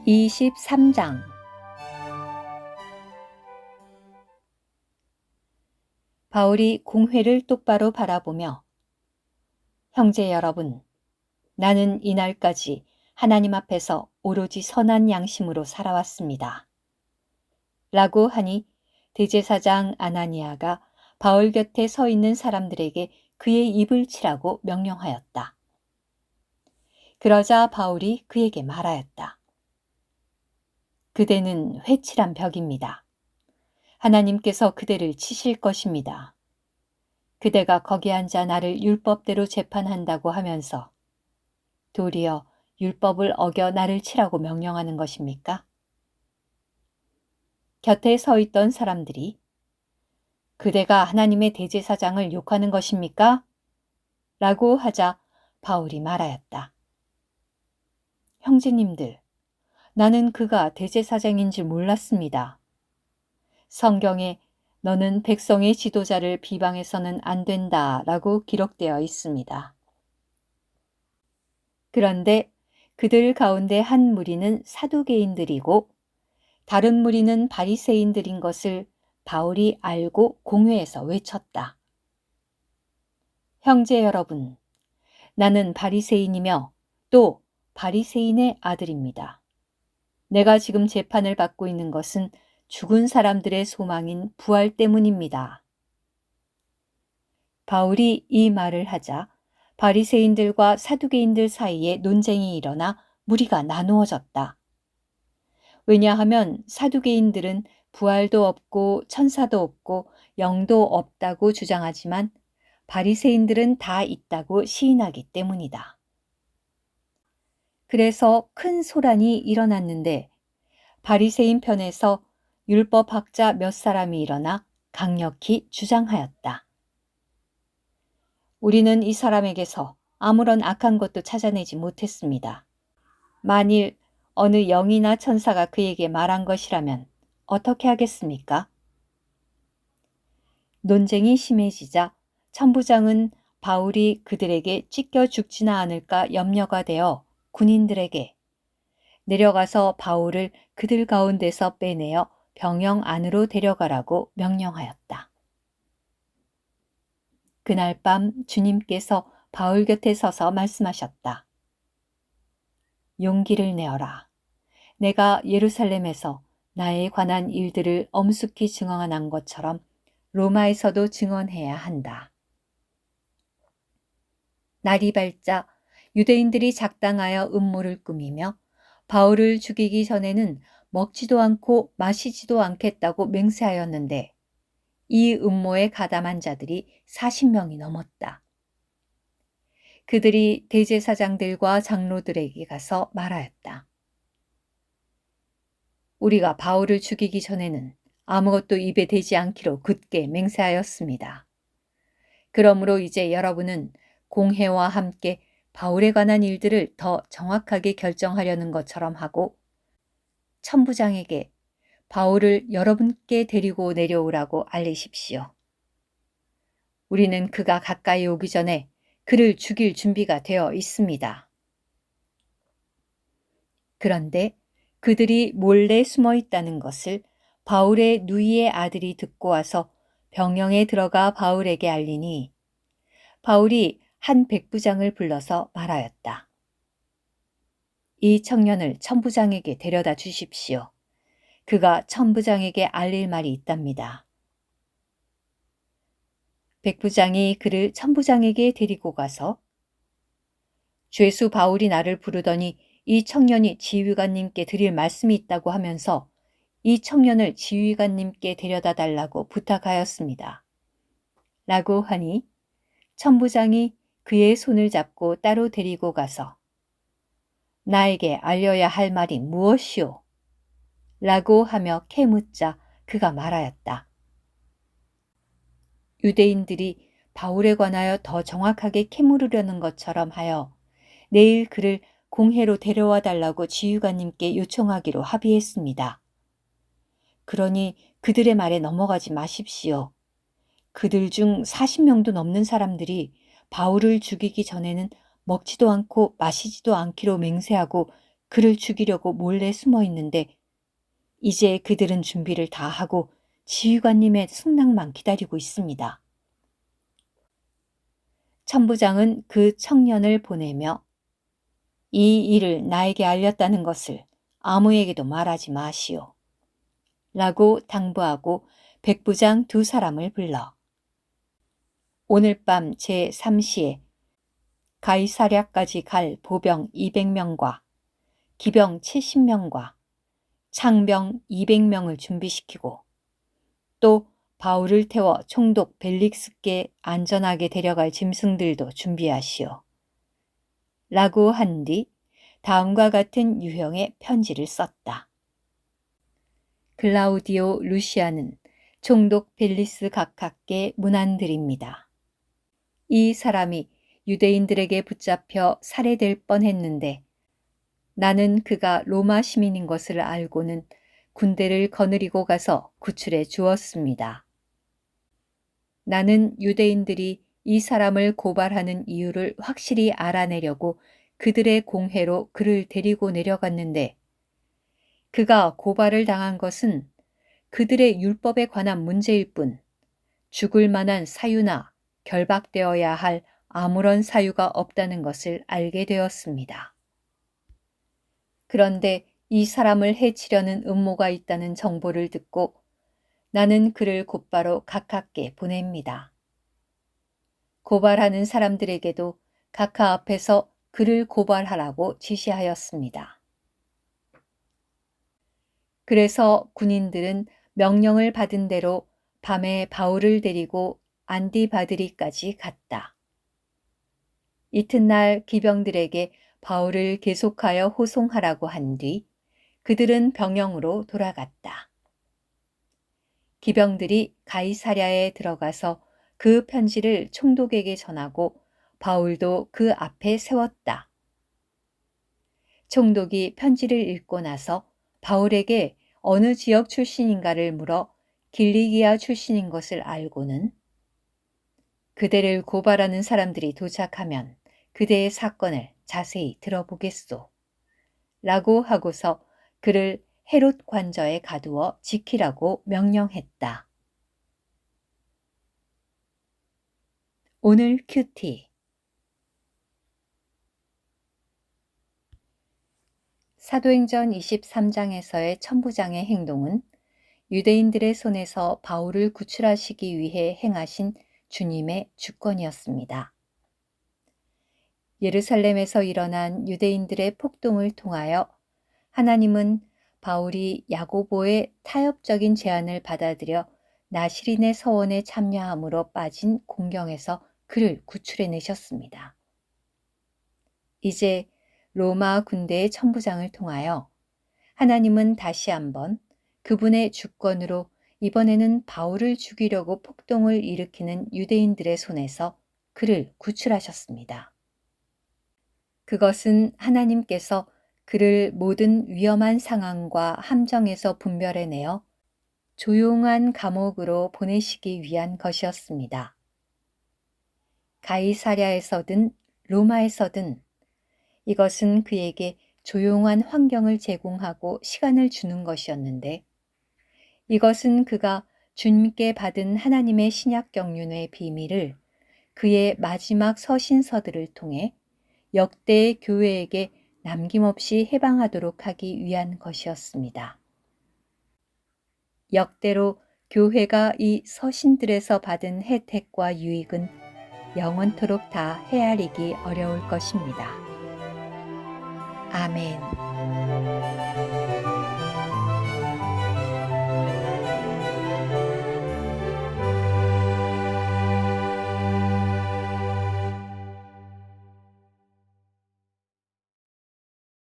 23장. 바울이 공회를 똑바로 바라보며 형제 여러분, 나는 이날까지 하나님 앞에서 오로지 선한 양심으로 살아왔습니다. 라고 하니 대제사장 아나니아가 바울 곁에 서 있는 사람들에게 그의 입을 치라고 명령하였다. 그러자 바울이 그에게 말하였다. 그대는 회칠한 벽입니다. 하나님께서 그대를 치실 것입니다. 그대가 거기 앉아 나를 율법대로 재판한다고 하면서 도리어 율법을 어겨 나를 치라고 명령하는 것입니까? 곁에 서 있던 사람들이 그대가 하나님의 대제사장을 욕하는 것입니까? 라고 하자 바울이 말하였다. 형제님들, 나는 그가 대제사장인 줄 몰랐습니다. 성경에 너는 백성의 지도자를 비방해서는 안 된다 라고 기록되어 있습니다. 그런데 그들 가운데 한 무리는 사두개인들이고 다른 무리는 바리새인들인 것을 바울이 알고 공회에서 외쳤다. 형제 여러분, 나는 바리새인이며 또 바리새인의 아들입니다. 내가 지금 재판을 받고 있는 것은 죽은 사람들의 소망인 부활 때문입니다. 바울이 이 말을 하자 바리새인들과 사두개인들 사이에 논쟁이 일어나 무리가 나누어졌다. 왜냐하면 사두개인들은 부활도 없고 천사도 없고 영도 없다고 주장하지만 바리새인들은 다 있다고 시인하기 때문이다. 그래서 큰 소란이 일어났는데 바리새인 편에서 율법학자 몇 사람이 일어나 강력히 주장하였다. 우리는 이 사람에게서 아무런 악한 것도 찾아내지 못했습니다. 만일 어느 영이나 천사가 그에게 말한 것이라면 어떻게 하겠습니까? 논쟁이 심해지자 천부장은 바울이 그들에게 찢겨 죽지나 않을까 염려가 되어 군인들에게 내려가서 바울을 그들 가운데서 빼내어 병영 안으로 데려가라고 명령하였다. 그날 밤 주님께서 바울 곁에 서서 말씀하셨다. 용기를 내어라. 내가 예루살렘에서 나에 관한 일들을 엄숙히 증언한 것처럼 로마에서도 증언해야 한다. 날이 밝자 유대인들이 작당하여 음모를 꾸미며 바울을 죽이기 전에는 먹지도 않고 마시지도 않겠다고 맹세하였는데 이 음모에 가담한 자들이 40명이 넘었다. 그들이 대제사장들과 장로들에게 가서 말하였다. 우리가 바울을 죽이기 전에는 아무것도 입에 대지 않기로 굳게 맹세하였습니다. 그러므로 이제 여러분은 공회와 함께 바울에 관한 일들을 더 정확하게 결정하려는 것처럼 하고 천부장에게 바울을 여러분께 데리고 내려오라고 알리십시오. 우리는 그가 가까이 오기 전에 그를 죽일 준비가 되어 있습니다. 그런데 그들이 몰래 숨어 있다는 것을 바울의 누이의 아들이 듣고 와서 병영에 들어가 바울에게 알리니 바울이 한 백부장을 불러서 말하였다. 이 청년을 천부장에게 데려다 주십시오. 그가 천부장에게 알릴 말이 있답니다. 백부장이 그를 천부장에게 데리고 가서 죄수 바울이 나를 부르더니 이 청년이 지휘관님께 드릴 말씀이 있다고 하면서 이 청년을 지휘관님께 데려다 달라고 부탁하였습니다. 라고 하니 천부장이 그의 손을 잡고 따로 데리고 가서 나에게 알려야 할 말이 무엇이오? 라고 하며 캐묻자 그가 말하였다. 유대인들이 바울에 관하여 더 정확하게 캐물으려는 것처럼 하여 내일 그를 공회로 데려와 달라고 지휘관님께 요청하기로 합의했습니다. 그러니 그들의 말에 넘어가지 마십시오. 그들 중 40명도 넘는 사람들이 바울을 죽이기 전에는 먹지도 않고 마시지도 않기로 맹세하고 그를 죽이려고 몰래 숨어 있는데 이제 그들은 준비를 다 하고 지휘관님의 승낙만 기다리고 있습니다. 천부장은 그 청년을 보내며 이 일을 나에게 알렸다는 것을 아무에게도 말하지 마시오. 라고 당부하고 백부장 두 사람을 불러 오늘 밤 제3시에 가이사랴까지 갈 보병 200명과 기병 70명과 창병 200명을 준비시키고 또 바울을 태워 총독 벨릭스께 안전하게 데려갈 짐승들도 준비하시오. 라고 한 뒤 다음과 같은 유형의 편지를 썼다. 클라우디오 루시아는 총독 벨리스 각하께 문안드립니다. 이 사람이 유대인들에게 붙잡혀 살해될 뻔했는데 나는 그가 로마 시민인 것을 알고는 군대를 거느리고 가서 구출해 주었습니다. 나는 유대인들이 이 사람을 고발하는 이유를 확실히 알아내려고 그들의 공회로 그를 데리고 내려갔는데 그가 고발을 당한 것은 그들의 율법에 관한 문제일 뿐 죽을 만한 사유나 결박되어야 할 아무런 사유가 없다는 것을 알게 되었습니다. 그런데 이 사람을 해치려는 음모가 있다는 정보를 듣고 나는 그를 곧바로 각하께 보냅니다. 고발하는 사람들에게도 각하 앞에서 그를 고발하라고 지시하였습니다. 그래서 군인들은 명령을 받은 대로 밤에 바울을 데리고 안디바드리까지 갔다. 이튿날 기병들에게 바울을 계속하여 호송하라고 한 뒤 그들은 병영으로 돌아갔다. 기병들이 가이사랴에 들어가서 그 편지를 총독에게 전하고 바울도 그 앞에 세웠다. 총독이 편지를 읽고 나서 바울에게 어느 지역 출신인가를 물어 길리기아 출신인 것을 알고는 그대를 고발하는 사람들이 도착하면 그대의 사건을 자세히 들어보겠소. 라고 하고서 그를 헤롯 관저에 가두어 지키라고 명령했다. 오늘 큐티. 사도행전 23장에서의 천부장의 행동은 유대인들의 손에서 바울을 구출하시기 위해 행하신 주님의 주권이었습니다. 예루살렘에서 일어난 유대인들의 폭동을 통하여 하나님은 바울이 야고보의 타협적인 제안을 받아들여 나시린의 서원에 참여함으로 빠진 공경에서 그를 구출해내셨습니다. 이제 로마 군대의 천부장을 통하여 하나님은 다시 한번 그분의 주권으로 이번에는 바울을 죽이려고 폭동을 일으키는 유대인들의 손에서 그를 구출하셨습니다. 그것은 하나님께서 그를 모든 위험한 상황과 함정에서 분별해내어 조용한 감옥으로 보내시기 위한 것이었습니다. 가이사랴에서든 로마에서든 이것은 그에게 조용한 환경을 제공하고 시간을 주는 것이었는데 이것은 그가 주님께 받은 하나님의 신약 경륜의 비밀을 그의 마지막 서신서들을 통해 역대의 교회에게 남김없이 해방하도록 하기 위한 것이었습니다. 역대로 교회가 이 서신들에서 받은 혜택과 유익은 영원토록 다 헤아리기 어려울 것입니다. 아멘.